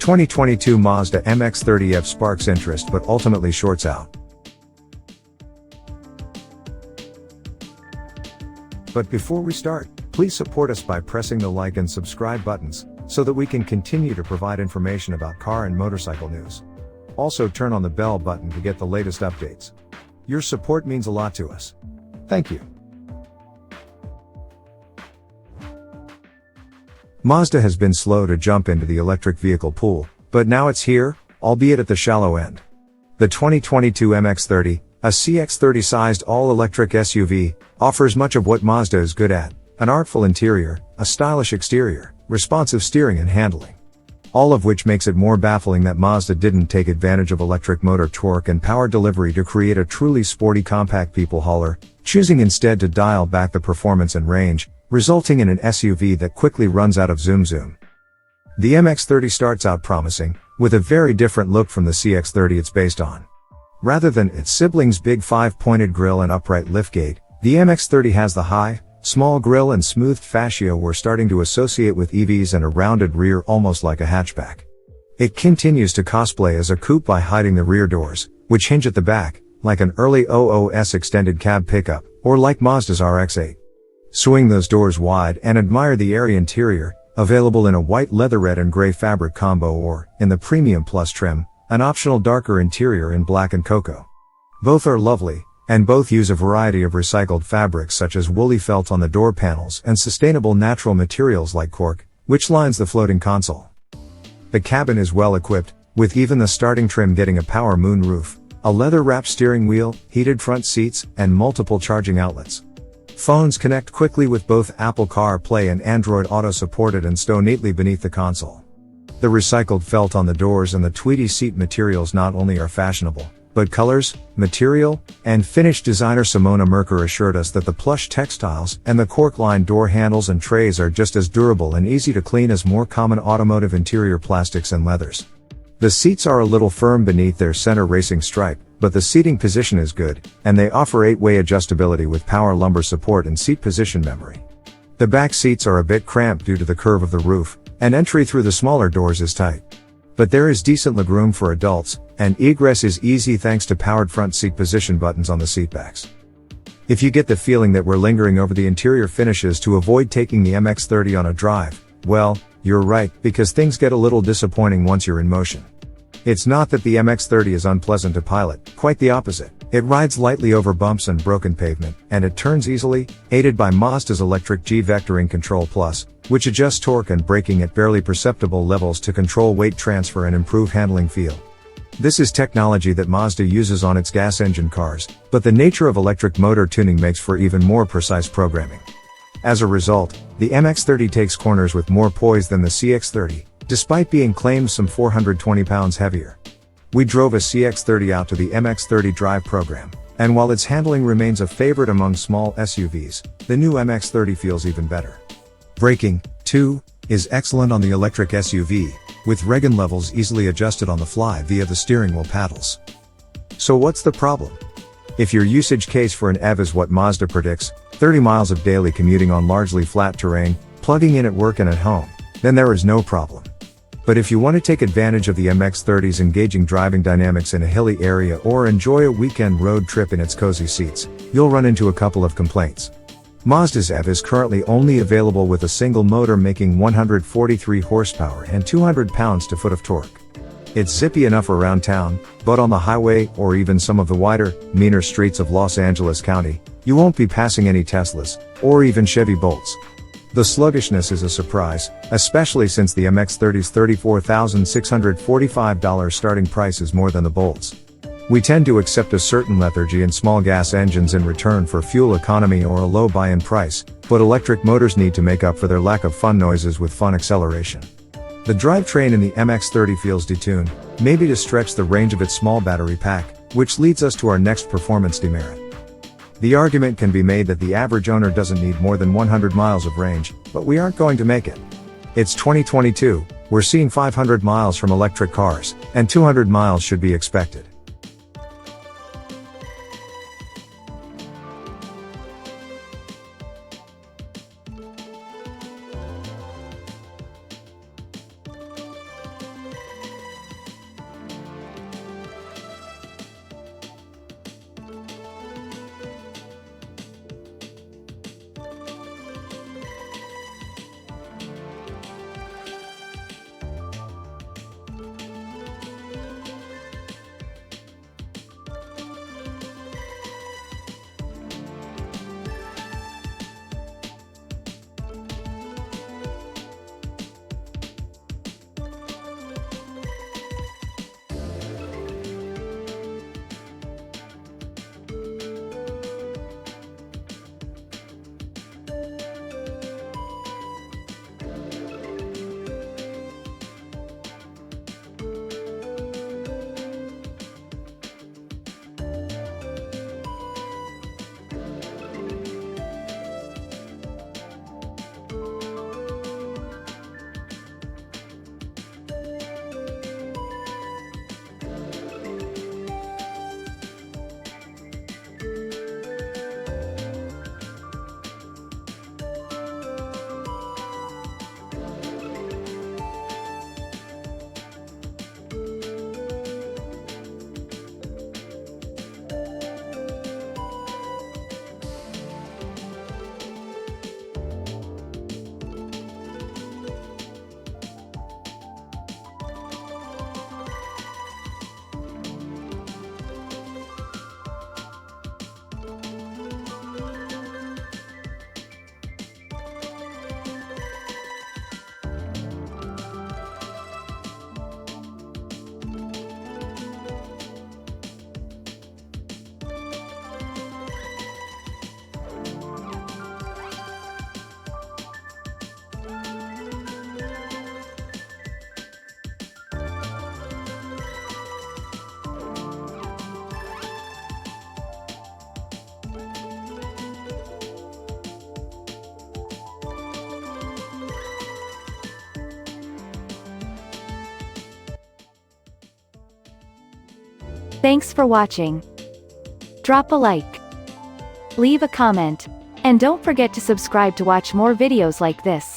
2022 Mazda MX-30F sparks interest but ultimately shorts out. But before we start, please support us by pressing the like and subscribe buttons, so that we can continue to provide information about car and motorcycle news. Also turn on the bell button to get the latest updates. Your support means a lot to us. Thank you. Mazda has been slow to jump into the electric vehicle pool, but now it's here, albeit at the shallow end. The 2022 MX-30, a CX-30-sized all-electric SUV, offers much of what Mazda is good at: an artful interior, a stylish exterior, responsive steering and handling. All of which makes it more baffling that Mazda didn't take advantage of electric motor torque and power delivery to create a truly sporty compact people hauler, choosing instead to dial back the performance and range, resulting in an SUV that quickly runs out of zoom. The MX-30 starts out promising, with a very different look from the CX-30 it's based on. Rather than its sibling's big 5-pointed grille and upright liftgate, the MX-30 has the high, small grille and smoothed fascia we're starting to associate with EVs and a rounded rear almost like a hatchback. It continues to cosplay as a coupe by hiding the rear doors, which hinge at the back, like an early 00s extended cab pickup, or like Mazda's RX-8. Swing those doors wide and admire the airy interior, available in a white-leatherette-and-gray-fabric combo or, in the Premium Plus trim, an optional darker interior in black and cocoa. Both are lovely, and both use a variety of recycled fabrics such as woolly felt on the door panels and sustainable natural materials like cork, which lines the floating console. The cabin is well equipped, with even the starting trim getting a power moon roof, a leather-wrapped steering wheel, heated front seats, and multiple charging outlets. Phones connect quickly with both Apple CarPlay and Android Auto supported and stow neatly beneath the console. The recycled felt on the doors and the tweedy seat materials not only are fashionable, but colors, material, and finish designer Simona Merker assured us that the plush textiles and the cork-lined door handles and trays are just as durable and easy to clean as more common automotive interior plastics and leathers. The seats are a little firm beneath their center racing stripe, but the seating position is good, and they offer 8-way adjustability with power lumbar support and seat position memory. The back seats are a bit cramped due to the curve of the roof, and entry through the smaller doors is tight. But there is decent legroom for adults, and egress is easy thanks to powered front seat position buttons on the seatbacks. If you get the feeling that we're lingering over the interior finishes to avoid taking the MX-30 on a drive, well, you're right, because things get a little disappointing once you're in motion. It's not that the MX-30 is unpleasant to pilot, quite the opposite. It rides lightly over bumps and broken pavement, and it turns easily, aided by Mazda's electric G-Vectoring Control Plus, which adjusts torque and braking at barely perceptible levels to control weight transfer and improve handling feel. This is technology that Mazda uses on its gas engine cars, but the nature of electric motor tuning makes for even more precise programming. As a result, the MX-30 takes corners with more poise than the CX-30, despite being claimed some 420 pounds heavier. We drove a CX-30 out to the MX-30 drive program, and while its handling remains a favorite among small SUVs, the new MX-30 feels even better. Braking, too, is excellent on the electric SUV, with regen levels easily adjusted on the fly via the steering wheel paddles. So what's the problem? If your usage case for an EV is what Mazda predicts, 30 miles of daily commuting on largely flat terrain, plugging in at work and at home, then there is no problem. But if you want to take advantage of the MX-30's engaging driving dynamics in a hilly area or enjoy a weekend road trip in its cozy seats, you'll run into a couple of complaints. Mazda's EV is currently only available with a single motor making 143 horsepower and 200 pounds-to-foot of torque. It's zippy enough around town, but on the highway or even some of the wider, meaner streets of Los Angeles County, you won't be passing any Teslas, or even Chevy Bolts. The sluggishness is a surprise, especially since the MX-30's $34,645 starting price is more than the Bolt's. We tend to accept a certain lethargy in small gas engines in return for fuel economy or a low buy-in price, but electric motors need to make up for their lack of fun noises with fun acceleration. The drivetrain in the MX-30 feels detuned, maybe to stretch the range of its small battery pack, which leads us to our next performance demerit. The argument can be made that the average owner doesn't need more than 100 miles of range, but we aren't going to make it. It's 2022, we're seeing 500 miles from electric cars, and 200 miles should be expected. Thanks for watching. Drop a like. Leave a comment. And don't forget to subscribe to watch more videos like this.